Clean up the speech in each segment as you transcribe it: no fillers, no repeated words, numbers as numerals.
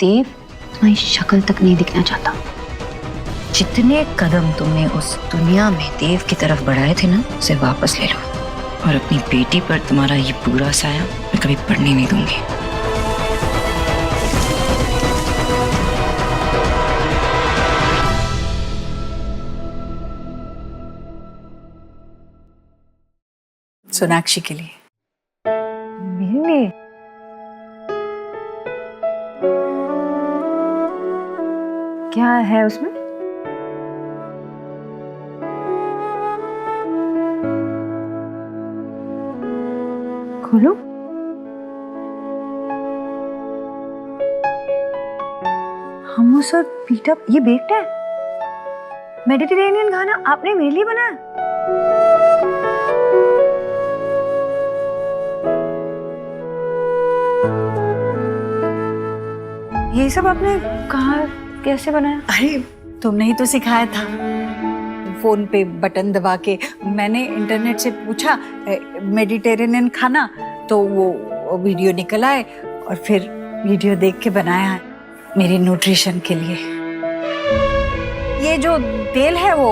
देव तुम्हारी शक्ल तक नहीं दिखना चाहता। जितने कदम तुमने उस दुनिया में देव की तरफ बढ़ाए थे ना, उसे वापस ले लो और अपनी बेटी पर तुम्हारा ये बुरा साया मैं कभी पड़ने नहीं दूंगी। सोनाक्षी के लिए। मेरे लिए? क्या है उसमें? खोलो। हमूस और पीटा, ये बेक्ड है। मेडिटेरेनियन खाना आपने मेरे लिए बनाया? ये सब आपने कहाँ कैसे बनाया? अरे तुमने ही तो सिखाया था, फोन पे बटन दबा के। मैंने इंटरनेट से पूछा मेडिटेरेनियन खाना, तो वो वीडियो निकल आए और फिर वीडियो देख के बनाया है मेरी न्यूट्रिशन के लिए। ये जो तेल है वो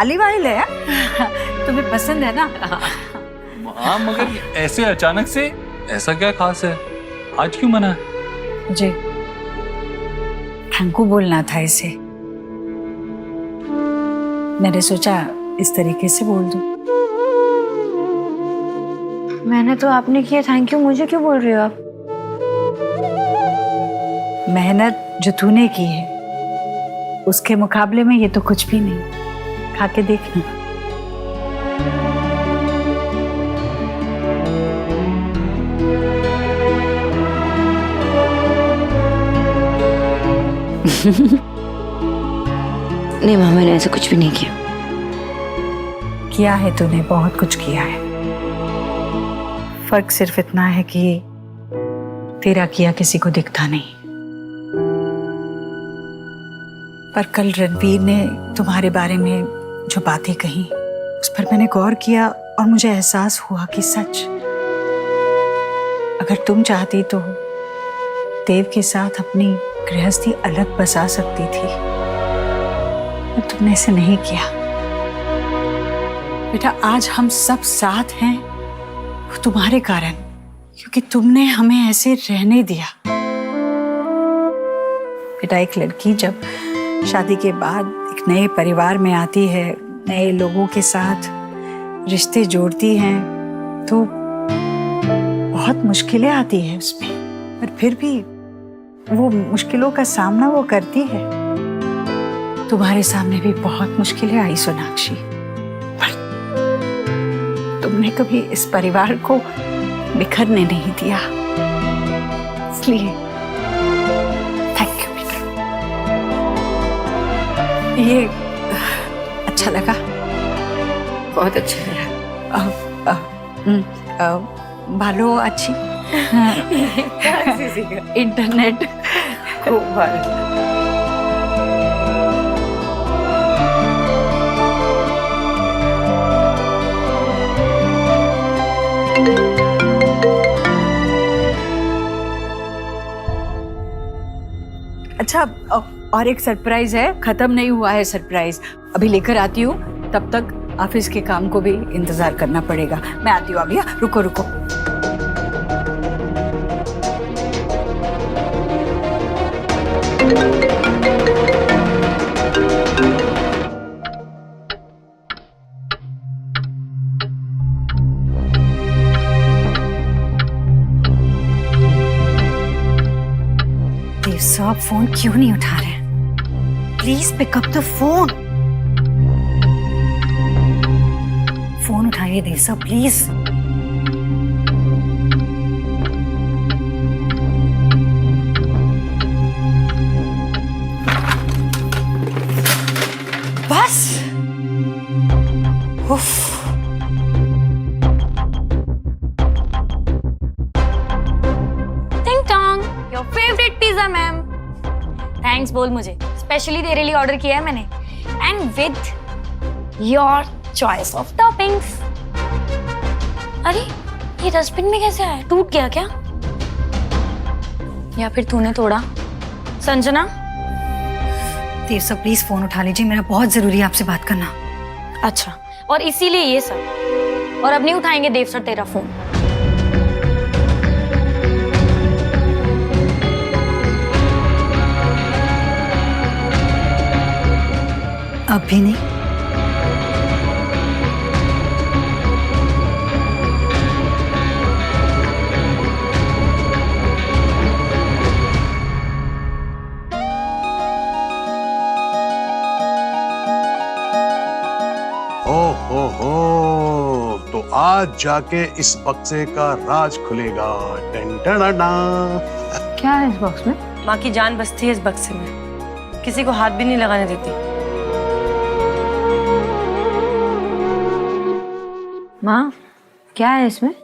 ऑलिव ऑयल है। तुम्हें पसंद है ना? हाँ, मगर ऐसे अचानक से ऐसा क्या खास है? आज क्यों मना है? मुझे थैंक यू बोलना था इसे। मैंने सोचा इस तरीके से बोल दूं। मैंने तो आपने किया थैंक यू, मुझे क्यों बोल रही हो आप? मेहनत जो तूने की है उसके मुकाबले में ये तो कुछ भी नहीं। खा के देखना। नहीं माँ, मैंने ऐसा कुछ भी नहीं किया। किया है तूने, बहुत कुछ किया है। फर्क सिर्फ इतना है कि तेरा किया किसी को दिखता नहीं। पर कल रणवीर ने तुम्हारे बारे में जो बातें कही, उस पर मैंने गौर किया और मुझे एहसास हुआ कि सच, अगर तुम चाहती तो देव के साथ अपनी गृहस्थी अलग बसा सकती थी, पर तुमने ऐसे नहीं किया। बेटा, आज हम सब साथ हैं वो तुम्हारे कारण, क्योंकि तुमने हमें ऐसे रहने दिया। बेटा, एक लड़की जब शादी के बाद एक नए परिवार में आती है, नए लोगों के साथ रिश्ते जोड़ती हैं, तो बहुत मुश्किलें आती हैं उसमें, पर फिर भी वो मुश्किलों का सामना वो करती है। तुम्हारे सामने भी बहुत मुश्किलें आई सोनाक्षी, पर तुमने कभी इस परिवार को बिखरने नहीं दिया। इसलिए थैंक यू बेटा। ये अच्छा लगा? बहुत अच्छा लगा। बालो अच्छी। इंटरनेट खूब बालो। अच्छा, और एक सरप्राइज है, खत्म नहीं हुआ है सरप्राइज, अभी लेकर आती हूँ। तब तक ऑफिस के काम को भी इंतजार करना पड़ेगा। मैं आती हूँ अभी। रुको रुको। देव साहब फोन क्यों नहीं उठा रहे? Please pick up the phone. Phone उठाइए देव साहब, प्लीज। बस। उफ। Ting tong, your favourite pizza ma'am. Thanks बोल मुझे, स्पेशली तेरे लिए ऑर्डर किया है मैंने, and with your choice of toppings. अरे ये डस्टबिन में कैसे आया? टूट गया क्या? या फिर तूने तोड़ा? संजना, देव सर प्लीज फोन उठा लीजिए, मेरा बहुत जरूरी है आपसे बात करना। अच्छा, और इसीलिए ये सब, और अब नहीं उठाएंगे देव सर तेरा फोन। अब भी नहीं? हो तो आज जाके इस बक्से का राज खुलेगा। टन-टन-टन। क्या है इस बॉक्स में? माँ की जान बसती है इस बक्से में, किसी को हाथ भी नहीं लगाने देती। माँ, क्या है इसमें?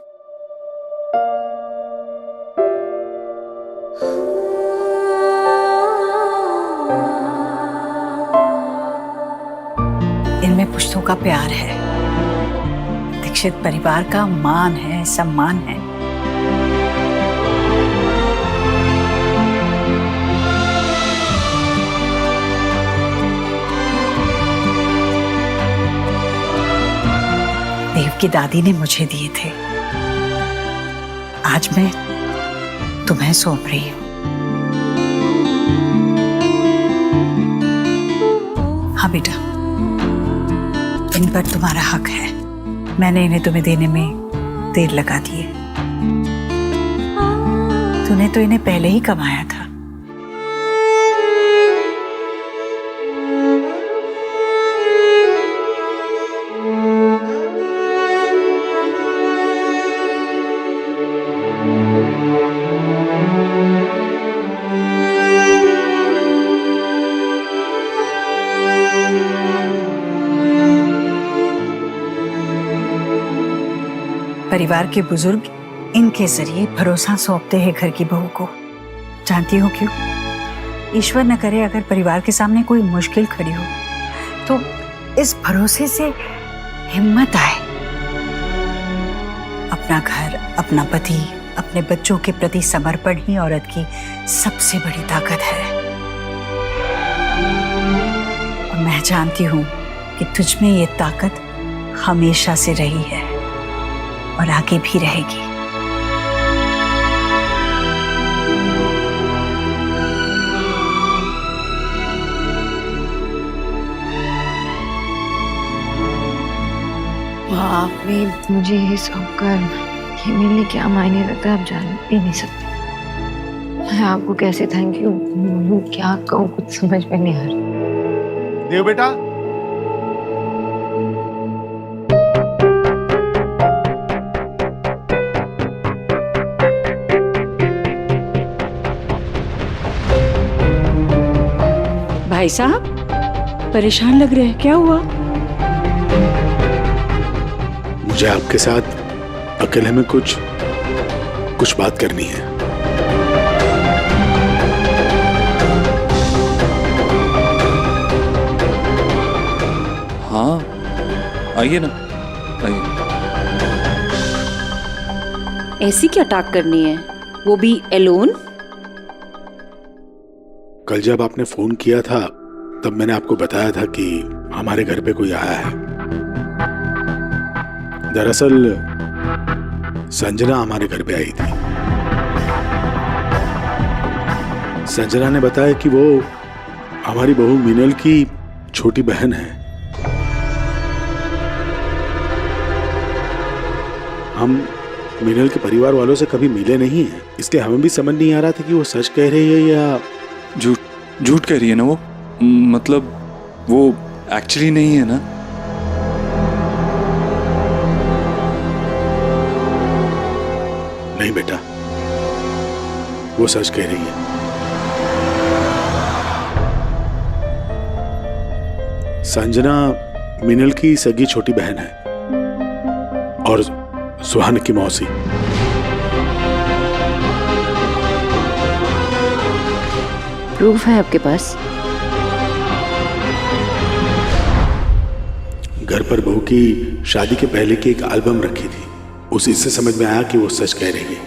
इनमें पुश्तों का प्यार है, दीक्षित परिवार का मान है, सम्मान है। देव की दादी ने मुझे दिए थे, आज मैं तुम्हें सौंप रही हूँ। हाँ बेटा, इन पर तुम्हारा हक है, मैंने इन्हें तुम्हें देने में देर लगा दी है। तूने तो इन्हें पहले ही कमाया था। परिवार के बुजुर्ग इनके जरिए भरोसा सौंपते हैं घर की बहू को। जानती हो क्यों? ईश्वर न करे अगर परिवार के सामने कोई मुश्किल खड़ी हो तो इस भरोसे से हिम्मत आए। अपना घर, अपना पति, अपने बच्चों के प्रति समर्पण ही औरत की सबसे बड़ी ताकत है। और मैं जानती हूं कि तुझ में ये ताकत हमेशा से रही है और आगे भी रहेगी। आपने मुझे ये सौंपकर ये मेरे लिए क्या मायने रखता है आप जान भी नहीं सकते। मैं आपको कैसे थैंक यू बोलूं, क्या कहूँ, कुछ समझ में नहीं आ रहा। देव बेटा, भाई साहब परेशान लग रहे हैं, क्या हुआ? मुझे आपके साथ अकेले में कुछ बात करनी है। हाँ, आइए ना, आइए। ऐसी क्या टाक करनी है, वो भी एलोन? कल जब आपने फोन किया था तब मैंने आपको बताया था कि हमारे घर पे कोई आया है। दरअसल संजना हमारे घर पे आई थी। संजना ने बताया कि वो हमारी बहू मीनल की छोटी बहन है। हम मीनल के परिवार वालों से कभी मिले नहीं हैं, इसलिए हमें भी समझ नहीं आ रहा था कि वो सच कह रही है या झूठ कह रही है ना वो। मतलब वो एक्चुअली नहीं है ना। नहीं बेटा, वो सच कह रही है। संजना मीनल की सगी छोटी बहन है और सुहान की मौसी। प्रूफ है आपके पास? घर पर बहू की शादी के पहले की एक एल्बम रखी थी, उसी से समझ में आया कि वो सच कह रही है।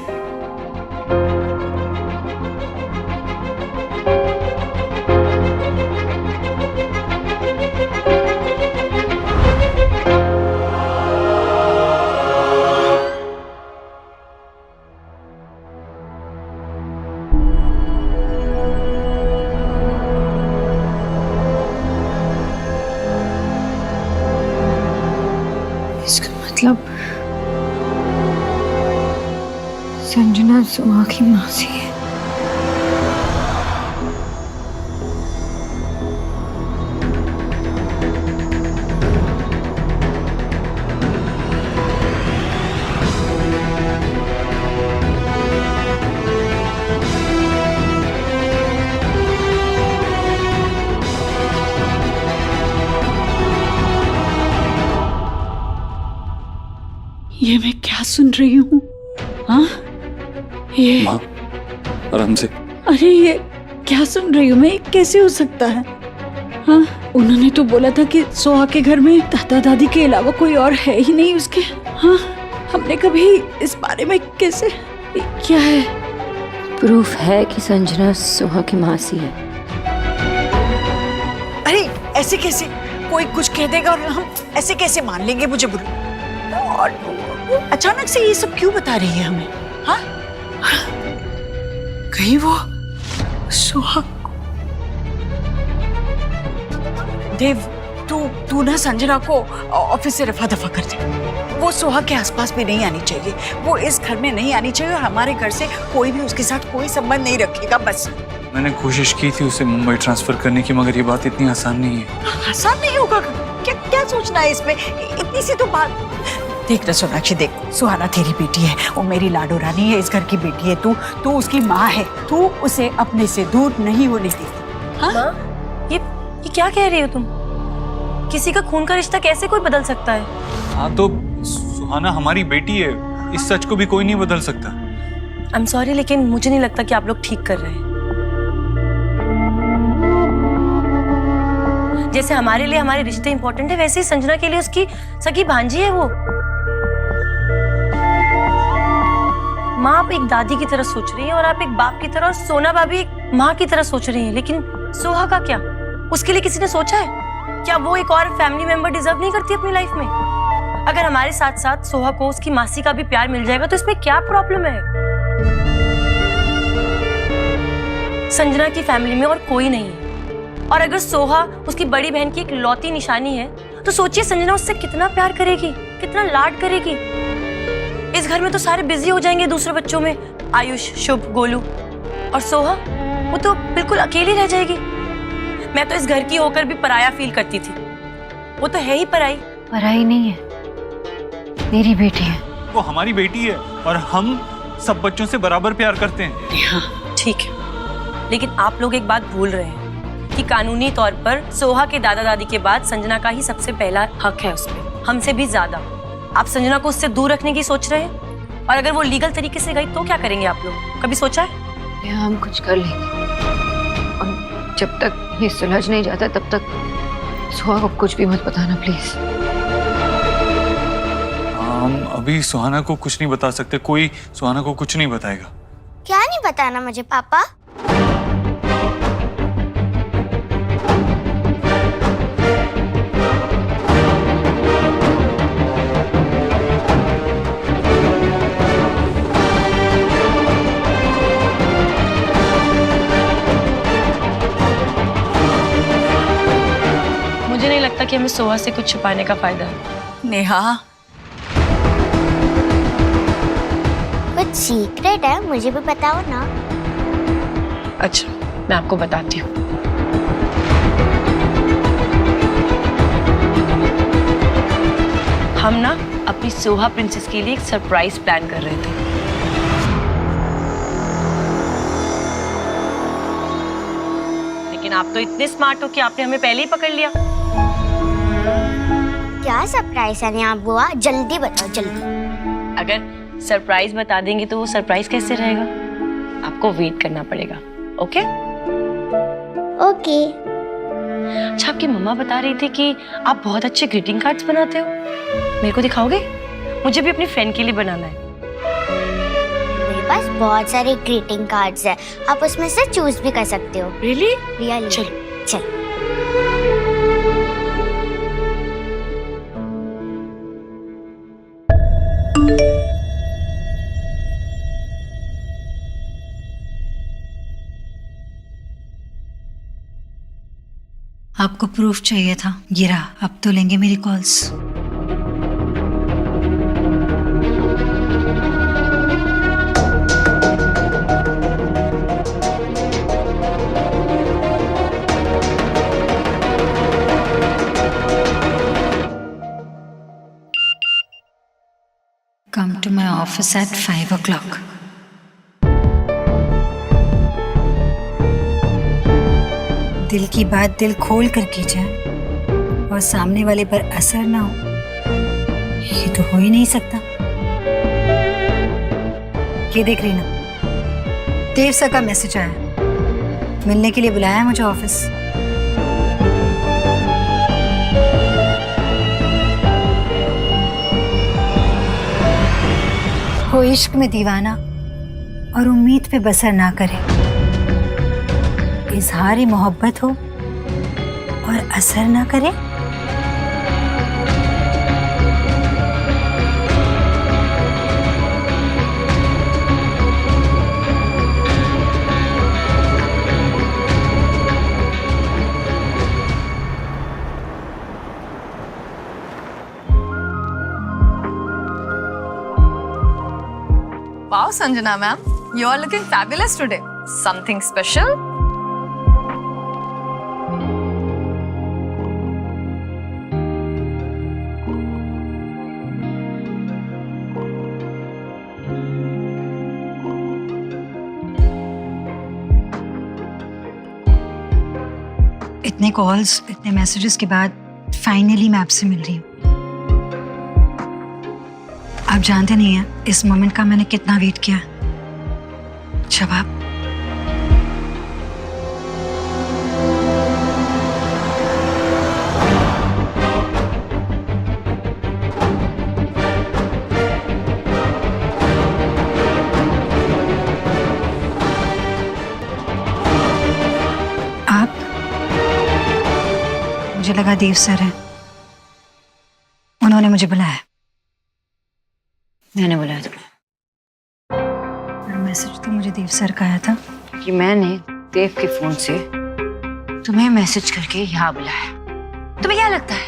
संजना सुहा की मासी है। ये मैं क्या सुन रही हूँ? हाँ, ये माँ आराम से। अरे ये क्या सुन रही हूँ मैं? ये कैसे हो सकता है? हाँ, उन्होंने तो बोला था कि सोहा के घर में दादा दादी के अलावा कोई और है ही नहीं उसके। हाँ, हमने कभी इस बारे में कैसे, ये क्या है? प्रूफ है कि संजना सुहा की मासी है। अरे ऐसे कैसे कोई कुछ कह देगा और हम ऐसे कैसे मान लेंगे? मुझे बोलो, और अचानक से ये सब क्यों बता रही है हमें? हाँ, कहीं वो सुहा। देव, तू ना संजना को ऑफिस से रफा दफा कर दे। वो सुहा के आसपास भी नहीं आनी चाहिए, वो इस घर में नहीं आनी चाहिए, और हमारे घर से कोई भी उसके साथ कोई संबंध नहीं रखेगा। बस मैंने कोशिश की थी उसे मुंबई ट्रांसफर करने की, मगर ये बात इतनी आसान नहीं है। आसान नहीं होगा। क्या क्या सोचना है इसमें? इतनी सी तो बात। देख ना सोनाक्षी, देख, सुहाना तेरी बेटी है, वो मेरी लाडो रानी है, इस घर की बेटी है। तू उसकी माँ है, तू उसे अपने से दूर नहीं होने देती। हाँ? माँ, ये क्या कह रही हो तुम? किसी का खून का रिश्ता कैसे कोई बदल सकता है? हाँ तो सुहाना हमारी बेटी है, इस सच को भी कोई नहीं बदल सकता। आई एम सॉरी, लेकिन मुझे नहीं लगता कि आप लोग ठीक कर रहे हैं। जैसे हमारे लिए हमारे रिश्ते इंपॉर्टेंट है, वैसे ही संजना के लिए उसकी सगी भांजी है वो। माँ आप एक दादी की तरह सोच रही है, और आप एक बाप की तरह, और सोना भाभी एक माँ की तरह सोच रही है। लेकिन सोहा का क्या? उसके लिए किसी ने सोचा है क्या? वो एक और फैमिली मेंबर डिजर्व नहीं करती अपनी लाइफ में? अगर हमारे साथ साथ सोहा को उसकी मासी का भी प्यार मिल जाएगा तो इसमें क्या प्रॉब्लम है? संजना की फैमिली में और कोई नहीं है, और अगर सोहा उसकी बड़ी बहन की एक लौती निशानी है तो सोचिए संजना उससे कितना प्यार करेगी, कितना लाड करेगी। इस घर में तो सारे बिजी हो जाएंगे दूसरे बच्चों में, आयुष, शुभ, गोलू, और सोहा वो तो बिल्कुल अकेली रह जाएगी। मैं तो इस घर की होकर भी पराया फील करती थी, वो तो है ही पराई। पराई नहीं है, मेरी बेटी है। वो हमारी बेटी है और हम सब बच्चों से बराबर प्यार करते हैं। हाँ ठीक है, लेकिन आप लोग एक बात भूल रहे हैं कि कानूनी तौर पर सोहा के दादा दादी के बाद संजना का ही सबसे पहला हक है उसमें, हमसे भी ज्यादा। आप संजना को उससे दूर रखने की सोच रहे हैं, और अगर वो लीगल तरीके से गई तो क्या करेंगे आप लोग? कभी सोचा है? हम कुछ कर लेंगे, और जब तक ये सुलझ नहीं जाता तब तक सुहा को कुछ भी मत बताना प्लीज। हम अभी सुहाना को कुछ नहीं बता सकते, कोई सुहाना को कुछ नहीं बताएगा। क्या नहीं बताना मुझे पापा? मुझे नहीं लगता कि हमें सोहा से कुछ छुपाने का फायदा है। नेहा, कुछ सीक्रेट है, मुझे भी बताओ ना। अच्छा, मैं आपको बताती हूँ। हम ना अपनी सोहा प्रिंसेस के लिए एक सरप्राइज प्लान कर रहे थे। लेकिन आप तो इतने स्मार्ट हो कि आपने हमें पहले ही पकड़ लिया। क्या सरप्राइज है नेहा बुआ? जल्दी बताओ, जल्दी। अगर सरप्राइज बता देंगे तो वो सरप्राइज कैसे रहेगा? आपको वेट करना पड़ेगा। ओके? ओके। अच्छा, आपकी मम्मा बता रही थी कि आप बहुत अच्छे ग्रीटिंग कार्ड्स बनाते हो, मेरे को दिखाओगे? मुझे भी अपनी फ्रेंड के लिए बनाना है। मेरे पास बहुत सारे ग्रीटिंग कार्ड्स हैं, आप उसमें से चूज भी कर सकते हो। रियली? रियली? चलो चलो। आपको प्रूफ चाहिए था, ये रहा। अब तो लेंगे मेरी कॉल्स। Office at 5 o'clock. दिल की बात दिल खोल कर की जाए और सामने वाले पर असर ना हो, ये तो हो ही नहीं सकता। ये देख रही ना, देव सर का मैसेज आया, मिलने के लिए बुलाया है मुझे ऑफिस। वो इश्क में दीवाना और उम्मीद पे बसर ना करे, इजहार मोहब्बत हो और असर ना करे। Wow, Sanjana ma'am, you are looking fabulous today. Something special? इतने कॉल्स, इतने मैसेजेस के बाद फाइनली मैं आपसे मिल रही हूँ। आप जानते नहीं हैं इस मोमेंट का मैंने कितना वेट किया। जब आप मुझे लगा देव सर हैं, उन्होंने मुझे बुलाया। मैंने बुलाया तुम्हें। मैसेज तो मुझे देव सर का आया था कि मैंने देव के फोन से तुम्हें मैसेज करके यहाँ बुलाया। तुम्हें क्या लगता है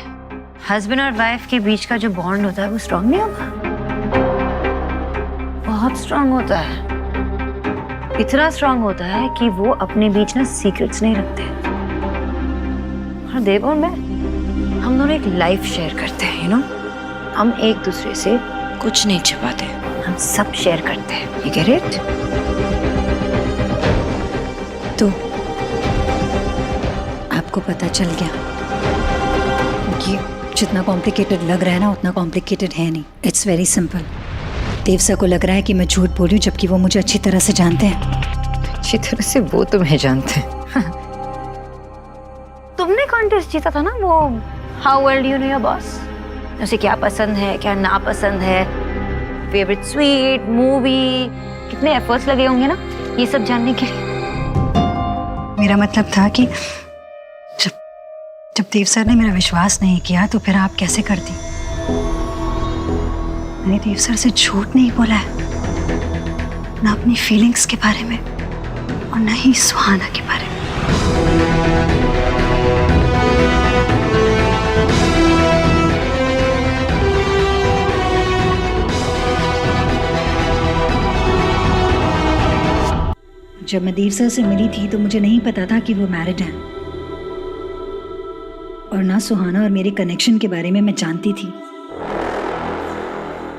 हस्बैंड और वाइफ के बीच का जो बॉन्ड होता है वो स्ट्रांग नहीं होगा? बहुत स्ट्रांग होता है। इतना स्ट्रांग होता है कि वो अपने बीच ना सीक्रेट्स नहीं रखते। और देव और मैं, हम दोनों एक लाइफ शेयर करते हैं, यू नो। हम एक दूसरे से कुछ नहीं छिपाते, हम सब शेयर करते हैं। You get it? तो आपको पता चल गया कि जितना कॉम्प्लिकेटेड लग रहा है ना उतना कॉम्प्लिकेटेड है नहीं। It's very simple. Dev sir को लग रहा है कि मैं झूठ बोल रही हूँ, जबकि वो मुझे अच्छी तरह से जानते हैं। अच्छी तरह से वो तुम्हें जानते हैं। तुमने कॉन्टेस्ट जीता था ना, वो how well do you know your boss, उसे क्या पसंद है क्या ना पसंद है, फेवरेट स्वीट, मूवी, कितने एफर्ट्स लगे होंगे ना ये सब जानने के लिए। मेरा मतलब था कि जब देव सर ने मेरा विश्वास नहीं किया तो फिर आप कैसे करती। मैंने देव सर से झूठ नहीं बोला है, ना अपनी फीलिंग्स के बारे में और ना ही सुहाना के बारे में। जब मैं देव सर से मिली थी तो मुझे नहीं पता था कि वो मैरिड हैं, और ना सुहाना और मेरे कनेक्शन के बारे में मैं जानती थी।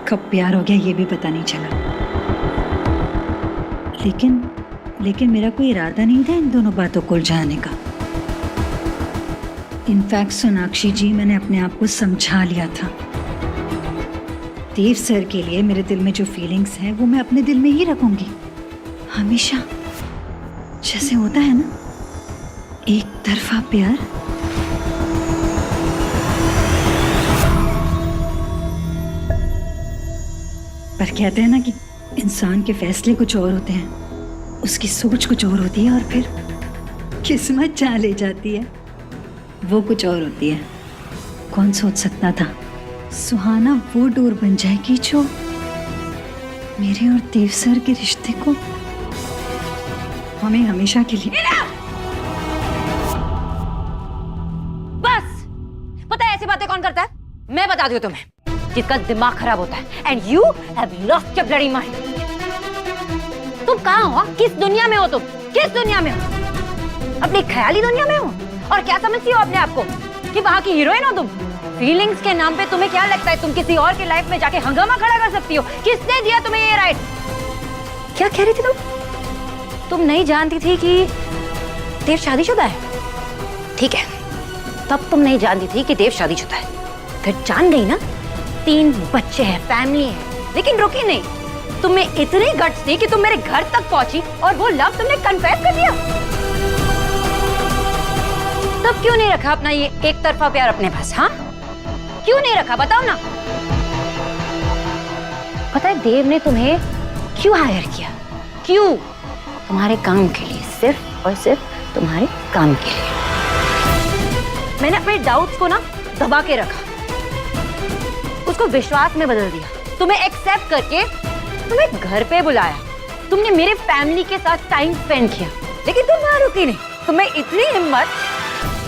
कब प्यार हो गया ये भी पता नहीं चला। लेकिन मेरा कोई इरादा नहीं था इन दोनों बातों को उलझाने का। इनफैक्ट सोनाक्षी जी, मैंने अपने आप को समझा लिया था। देव सर के लिए मेरे दिल में जो फीलिंग्स हैं वो मैं अपने दिल में ही रखूंगी हमेशा। जैसे होता है ना एक तरफा प्यार। पर कहते हैं ना कि इंसान के फैसले कुछ और होते हैं, उसकी सोच कुछ और होती है, और फिर किस्मत जहाँ ले जाती है वो कुछ और होती है। कौन सोच सकता था सुहाना वो डोर बन जाएगी जो मेरे और देव सर के रिश्ते को हमें हमेशा के लिए। बस पता है ऐसी बातें कौन करता है? मैं बता दूं तुम्हें, जिसका दिमाग खराब होता है। And you have lost your bloody mind. तुम कहाँ हो? किस दुनिया में हो तुम? किस दुनिया में हो? अपनी ख्याली दुनिया में हो? और क्या समझती हो अपने आप को कि वहां की हीरोइन हो तुम? फीलिंग्स के नाम पे तुम्हें क्या लगता है तुम किसी और की लाइफ में जाके हंगामा खड़ा कर सकती हो? किसने दिया तुम्हें ये राइट? क्या कह रही थी तुम नहीं जानती थी कि देव शादीशुदा है? ठीक है, तब तुम नहीं जानती थी कि देव शादीशुदा है। फिर जान गई ना, 3 बच्चे हैं, फैमिली है, लेकिन रुकी नहीं। तुम्हें इतनी गट्स थी कि तुम मेरे घर तक पहुंची और वो लव तुमने कन्फेस कर दिया। तब क्यों नहीं रखा अपना ये एक तरफा प्यार अपने पास? हाँ, क्यों नहीं रखा बताओ ना। पता है देव ने तुम्हें क्यों हायर किया? क्यों? तुम्हारे काम के लिए, सिर्फ और सिर्फ तुम्हारे काम के लिए। मैंने अपने डाउट्स को ना दबा के रखा, उसको विश्वास में बदल दिया, तुम्हें एक्सेप्ट करके तुम्हें घर पे बुलाया, तुमने मेरे फैमिली के साथ टाइम स्पेंड किया, लेकिन तुम वहां रुकी नहीं। तुम्हें इतनी हिम्मत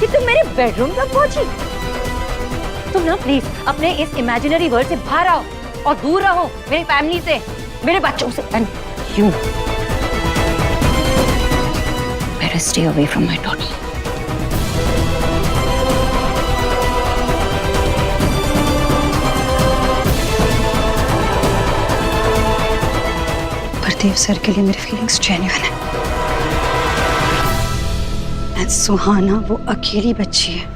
कि तुम मेरे बेडरूम तक पहुंची। तुम ना प्लीज अपने इस इमेजिनरी वर्ल्ड से बाहर आओ और दूर रहो मेरी फैमिली से, मेरे बच्चों से, and you better stay away from my daughter. Dev sir के लिए मेरी फीलिंग्स जेन्युइन है। एंड सुहाना वो अकेली बच्ची है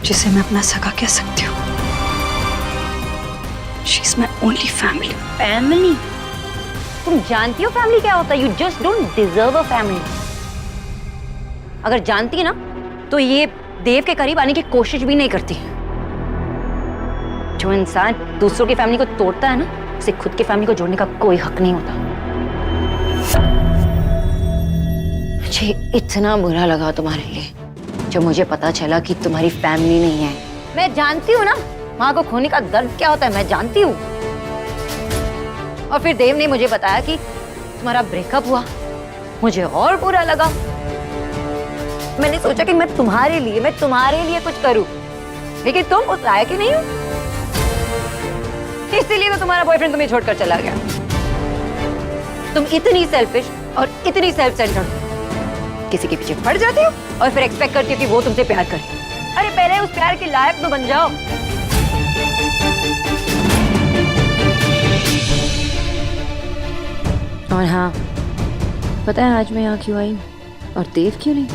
जिसे मैं अपना सगा कह सकती हूँ। She is my only family. Family? तुम जानती हो फैमिली क्या होता है? You just don't deserve a family. अगर जानती ना तो ये देव के करीब आने की कोशिश भी नहीं करती। जो इंसान दूसरों की फैमिली को तोड़ता है ना, उसे खुद की फैमिली को जोड़ने का कोई हक नहीं होता। मुझे इतना बुरा लगा तुम्हारे लिए जब मुझे पता चला कि तुम्हारी फैमिली नहीं है। मैं जानती हूँ ना माँ को खोने का दर्द क्या होता है, मैं जानती हूँ। और फिर देव ने मुझे बताया कि तुम्हारा ब्रेकअप हुआ, मुझे और बुरा लगा। मैंने सोचा कि मैं तुम्हारे लिए कुछ करूं, लेकिन तुम उस लायक ही नहीं हो। इसीलिए तो तुम्हारा बॉयफ्रेंड तुम्हें छोड़कर चला गया। तुम इतनी सेल्फिश और इतनी सेल्फ सेंटर्ड, किसी के पीछे पड़ जाती हो और फिर एक्सपेक्ट करती हो कि वो तुमसे प्यार करे। अरे पहले उस प्यार के लायक तो बन जाओ। और हाँ, पता है आज मैं यहाँ क्यों आई और देव क्यों नहीं?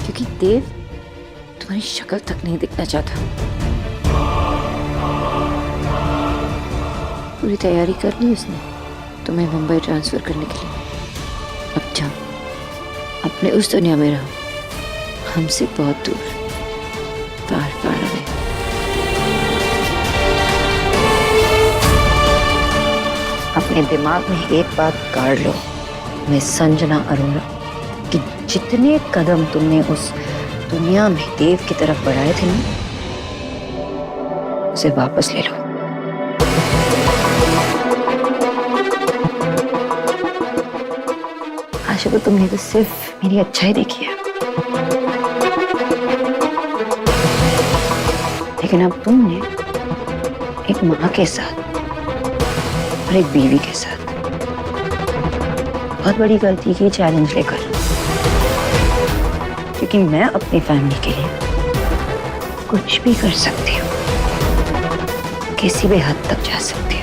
क्योंकि देव तुम्हारी शक्ल तक नहीं दिखना चाहता। पूरी तैयारी कर ली उसने तुम्हें मुंबई ट्रांसफर करने के लिए। अब जाओ, अपने उस दुनिया में रहो, हमसे बहुत दूर, फार फार अवे। अपने दिमाग में एक बात गाड़ लो, मैं संजना अरोरा, कि जितने कदम तुमने उस दुनिया में देव की तरफ बढ़ाए थे ना, उसे वापस ले लो। आशा को तुमने तो सिर्फ मेरी अच्छाई देखी है, लेकिन अब तुमने एक माँ के साथ और एक बीवी के साथ बहुत बड़ी गलती की चैलेंज लेकर। क्योंकि मैं अपनी फैमिली के लिए कुछ भी कर सकती हूँ, किसी भी हद तक जा सकती हूँ।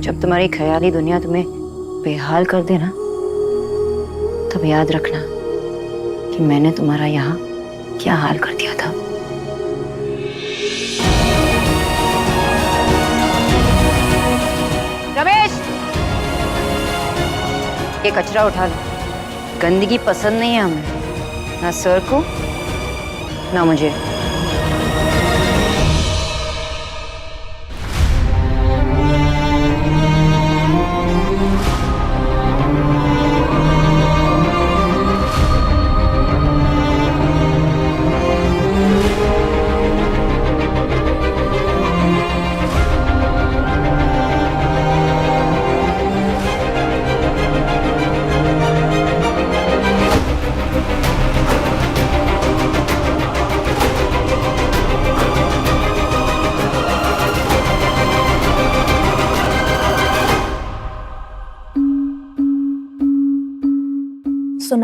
जब तुम्हारी ख्याली दुनिया तुम्हें बेहाल कर दे ना, तब याद रखना कि मैंने तुम्हारा यहाँ क्या हाल कर दिया था। रमेश, ये कचरा उठा लो। गंदगी पसंद नहीं है हमें, ना सर को ना मुझे।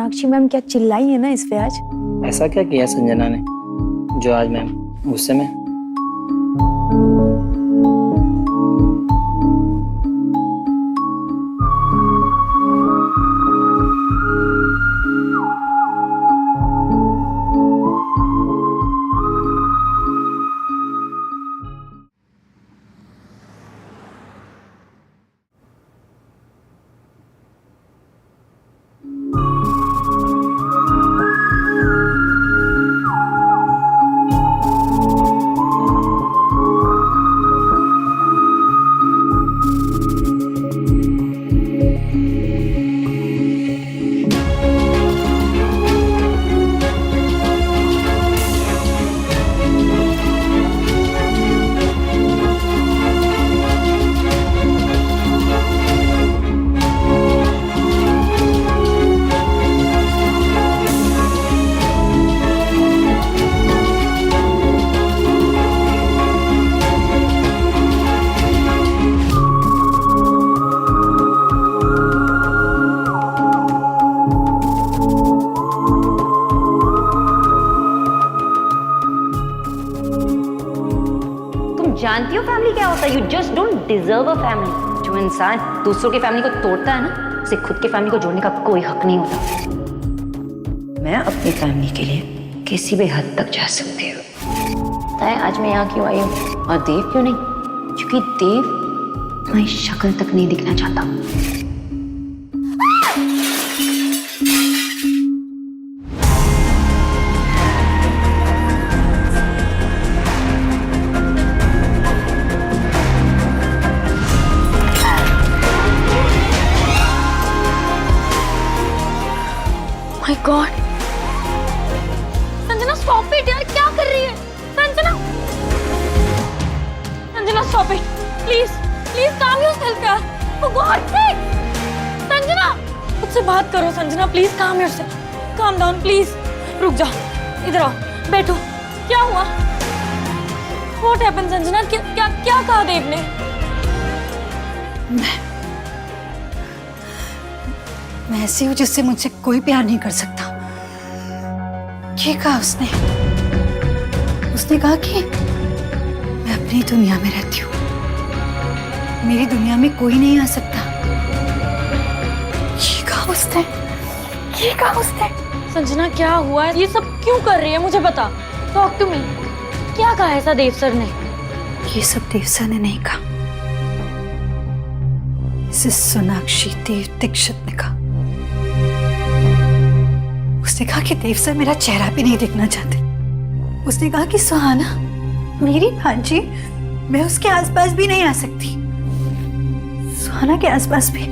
सोनाक्षी मैम क्या चिल्लाई है ना इस पे आज। ऐसा क्या किया संजना ने जो आज मैम गुस्से में? जानती हो फैमिली क्या होता है? You just don't deserve a family. जो इंसान दूसरों की फैमिली को तोड़ता है ना, उसे खुद की फैमिली को जोड़ने का कोई हक नहीं होता। मैं अपनी फैमिली के लिए किसी भी हद तक जा सकती हूँ। पता है आज मैं यहाँ क्यों आई हूँ और देव क्यों नहीं? क्योंकि देव तुम्हारी शक्ल तक नहीं दिखना चाहता। My God! Sanjana stop it यार, क्या कर रही है? Sanjana! Sanjana stop it! Please, please calm yourself यार. For God's sake! संजना! मुझसे बात करो Sanjana, please calm yourself. Calm down, please. रुक जा, इधर आओ, बैठो. क्या हुआ? What happened Sanjana? क्या कहा देव ने? मैं ऐसी हूँ जिससे मुझसे कोई प्यार नहीं कर सकता। ये कहा उसने। उसने कहा कि मैं अपनी दुनिया में रहती हूँ, मेरी दुनिया में कोई नहीं आ सकता। ये कहा उसने। ये कहा उसने। संजना क्या हुआ है? ये सब क्यों कर रही है? मुझे बता। Talk to me. क्या कहा ऐसा देव सर ने? ये सब देव सर ने नहीं कहा, इसे सोनाक्षी देव दीक्षित ने कहा। उसने कहा कि देव सर मेरा चेहरा भी नहीं देखना चाहते। उसने कहा कि सुहाना मेरी भांजी, मैं उसके आसपास भी नहीं आ सकती, सुहाना के आसपास भी।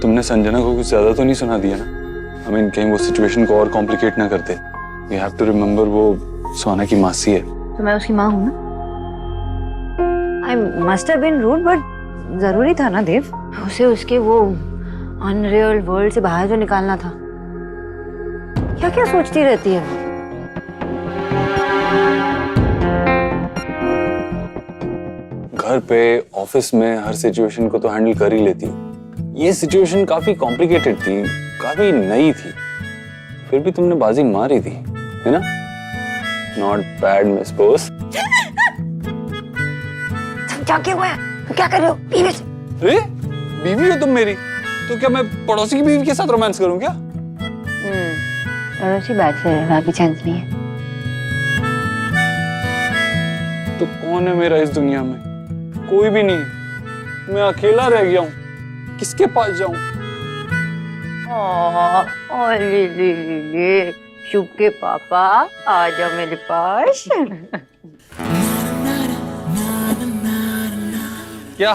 तुमने संजना को कुछ ज्यादा तो नहीं सुना दिया ना? I mean, कहीं वो सिचुएशन को और कॉम्प्लिकेट ना करते। You have to remember वो सुहाना की मासी है। तो मैं उसकी माँ हूँ ना। I must have been rude, but जरूरी था ना देव, उसे उसके वो अनरियल वर्ल्ड से बाहर जो निकालना था। क्या क्या सोचती रहती है वो? घर पे, ऑफिस में हर सिचुएशन को तो हैंडल कर ही लेती। ये सिचुएशन काफी कॉम्प्लिकेटेड थी, काफी नई थी, फिर भी तुमने बाजी मारी थी, है ना? Not bad miss Bose. क्या हुआ है? क्या कर रहे हो? बीवी से? अरे बीवी हो तुम मेरी, तो क्या मैं पड़ोसी की बीवी के साथ रोमांस करूं क्या? पड़ोसी बात है, वहाँ भी चांस नहीं है। तो कौन है मेरा इस दुनिया में? कोई भी नहीं। मैं अकेला रह गया हूँ, किसके पास जाऊं? ले शुभ के पापा आ जाओ मेरे पास। क्या?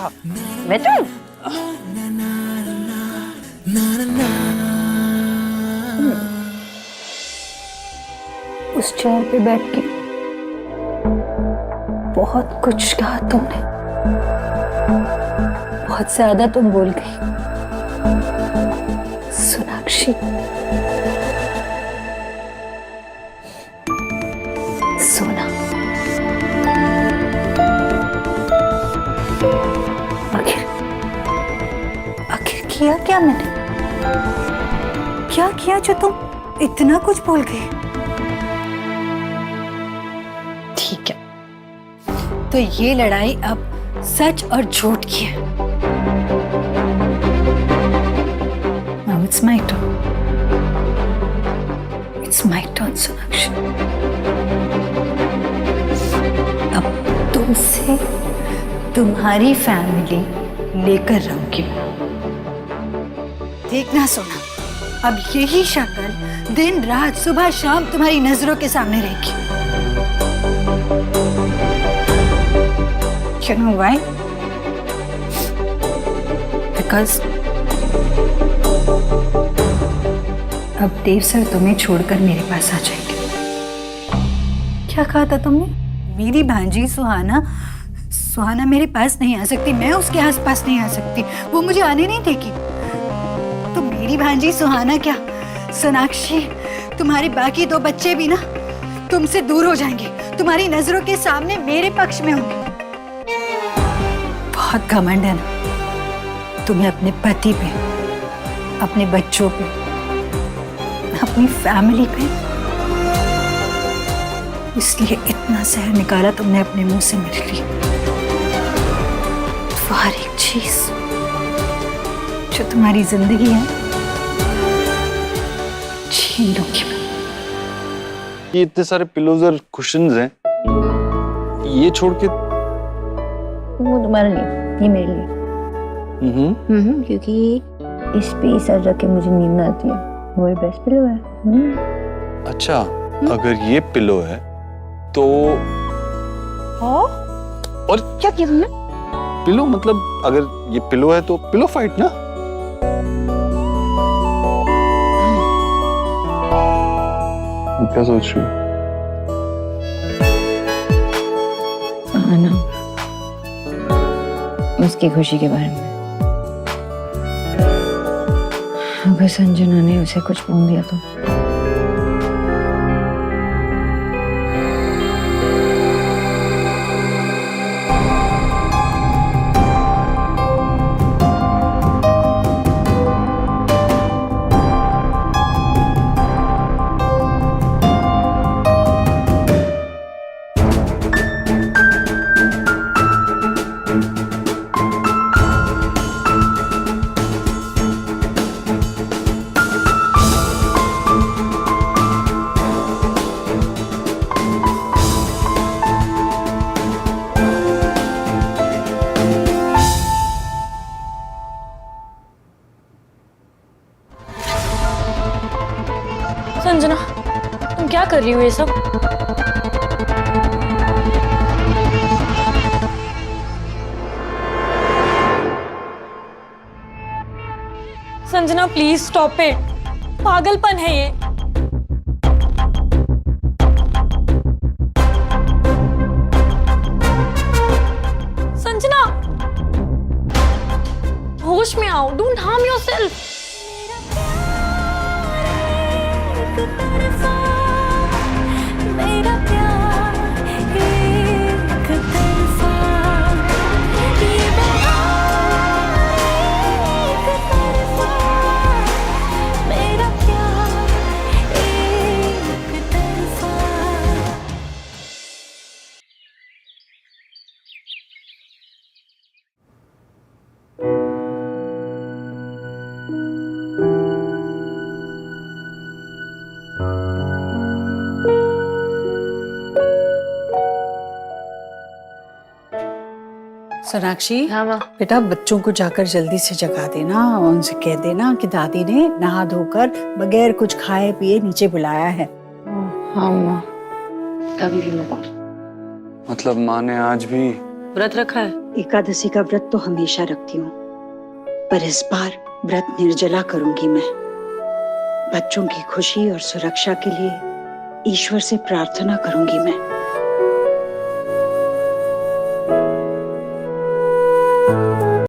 बेटर उस चेयर पे बैठ के बहुत कुछ कहा तुमने, बहुत ज्यादा तुम बोल गई सोनाक्षी। सोना, आखिर किया क्या मैंने? क्या किया जो तुम इतना कुछ बोल गए? ठीक है, तो ये लड़ाई अब सच और झूठ की है। Now it's my turn. It's my turn, Sonakshi. अब तुमसे तुम्हारी फैमिली लेकर रहूंगी। देखना सोना, अब यही शक्ल दिन रात सुबह शाम तुम्हारी नजरों के सामने रहेगी। You know why? Because अब देव सर तुम्हें छोड़कर मेरे पास आ जाएंगे। क्या कहा था तुमने? मेरी भांजी सुहाना मेरे पास नहीं आ सकती, मैं उसके आसपास नहीं आ सकती, वो मुझे आने नहीं देगी। तो मेरी भांजी सुहाना क्या, सोनाक्षी, तुम्हारे बाकी 2 बच्चे भी ना तुमसे दूर हो जाएंगे, तुम्हारी नजरों के सामने मेरे पक्ष में होंगे। बहुत घमंड है ना तुम्हें अपने पति पे, अपने बच्चों पे, अपनी फैमिली पे, इसलिए इतना जहर निकाला तुमने अपने मुंह से मेरे लिए। तो हर एक चीज जो तुम्हारी जिंदगी है छीन लूंगी मैं। ये इतने सारे पिलोज और कुशन्स हैं, ये छोड़ के। वो तुम्हारे लिए, ये मेरे लिए। क्योंकि इस पे सर रख के मुझे नींद आती है, वो बेस्ट पिलो है। अच्छा, अगर ये पिलो है तो और क्या किया तुमने? पिलो मतलब अगर ये पिलो है तो पिलो फाइट ना। क्या सोच रही हो? आना, उसकी खुशी के बारे में। अगर संजना ने उसे कुछ बोल दिया तो संजना, तुम क्या कर रही हो ये सब? संजना प्लीज स्टॉप इट, पागलपन है ये। संजना, होश में आओ, डोंट हार्म योरसेल्फ। मेरा प्यार एक तरफा, ये प्यार एक तरफा, मेरा प्यार एक तरफा। सोनाक्षी, हाँ माँ। बेटा बच्चों को जाकर जल्दी से जगा देना और उनसे कह देना कि दादी ने नहा धोकर बगैर कुछ खाए पिए नीचे बुलाया है। हाँ माँ, अभी भी मतलब माँ ने आज भी व्रत रखा है? एकादशी का व्रत तो हमेशा रखती हूँ, पर इस बार व्रत निर्जला करूंगी मैं। बच्चों की खुशी और सुरक्षा के लिए ईश्वर से प्रार्थना करूंगी मैं।